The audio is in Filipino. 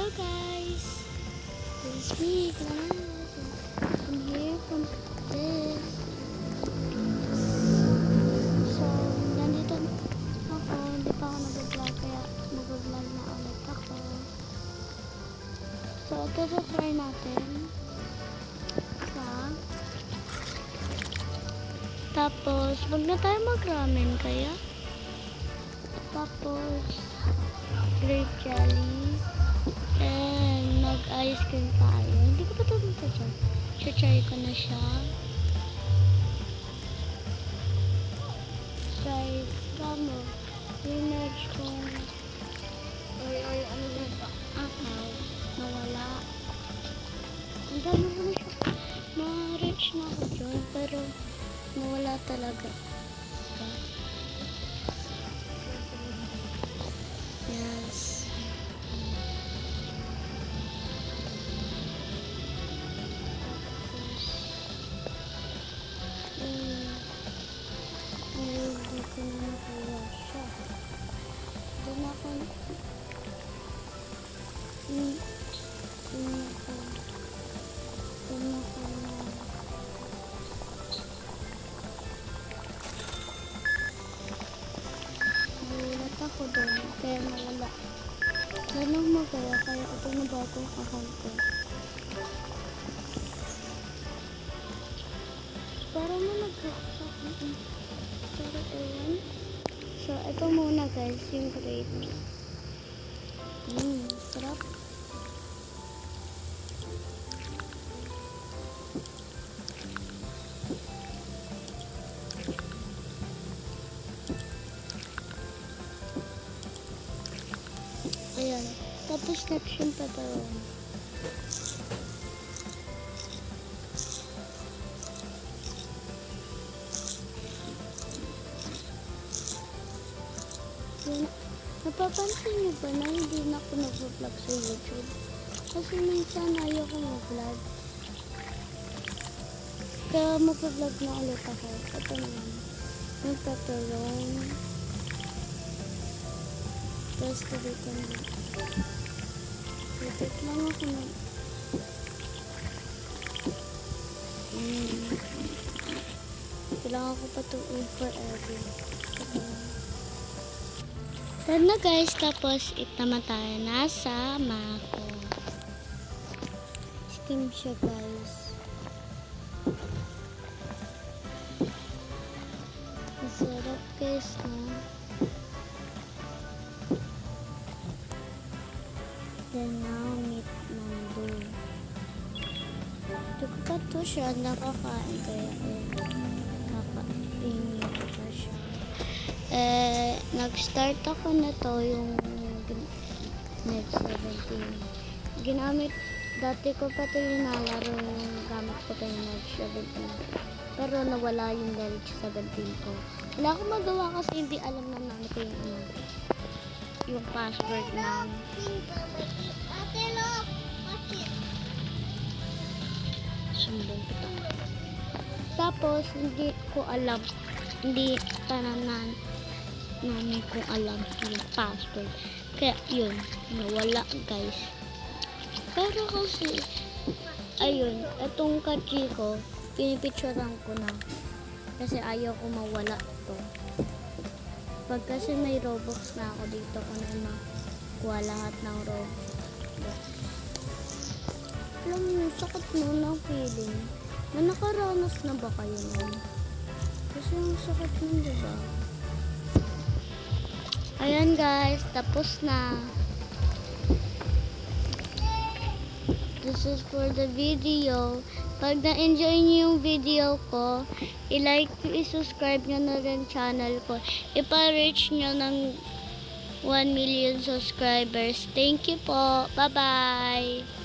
Hello guys, this is me, I'm here from this. So, nandito ako, hindi pa ako nag-vlog kaya mag-vlog na ulit ako. So, ito try natin sa tapos, wag na tayo mag-ramen kaya tapos grape jelly and mag-ice cream tayo. Hindi ko pa ito dyan. Try ko na siya. Try kamo. Image kong ano ba ito? Nawala. Ang dami ko na siya. Ma-reach na ako dyan pero nawala talaga. Yes. Hindi ko na nakuha siya. Doon ako nagulat ako doon kaya nawala. Ganun magaya kaya ito na bagong account ko. Para mo nagkakaroon. Pero ayan. So, ito muna guys, yung grape. Sarap. Ayan. Tapos next yung pepperoni. Napapansin niyo ba na hindi na ako nag-vlog sa YouTube? Kasi minsan ayaw ko mag-vlog. Kaya mag-vlog na ulit ako. Ito naman. Yung pepperoni. Tapos dito na. Dito lang ako na. Kailangan ko pa tuod forever. Tara na guys, tapos itama tayo na sa mako. Steam siya guys. Masarap guys no? Then now meat mando. Ito ko pa to siya nakakain kaya kakainin ko pa siya. Nag-start ako na to yung Net 17. Ginamit, dati ko pa ito linalaro yung gamit ko ito yung Net 17. Pero nawala yung Net 17 ko. Wala akong magawa kasi hindi alam na namin ko yung password na sumbong ko ito. Tapos, hindi ko alam, hindi tananan namin kung alam yung password. Kaya yun, nawala guys. Pero kasi, ayun, itong kachi ko, pinipicturean ko na. Kasi ayaw ko mawala to. Pag kasi may Robux na ako dito, ko na makuha lahat ng Robux. Alam mo, sakit nun ang feeling. Na nakaranas na ba kayo nun? Kasi yung sakit nun, diba? Ayan guys, tapos na. This is for the video. Pag na-enjoy niyo yung video ko, i-like, i-subscribe nyo na rin channel ko. Ipa-reach nyo ng 1 million subscribers. Thank you po. Bye-bye.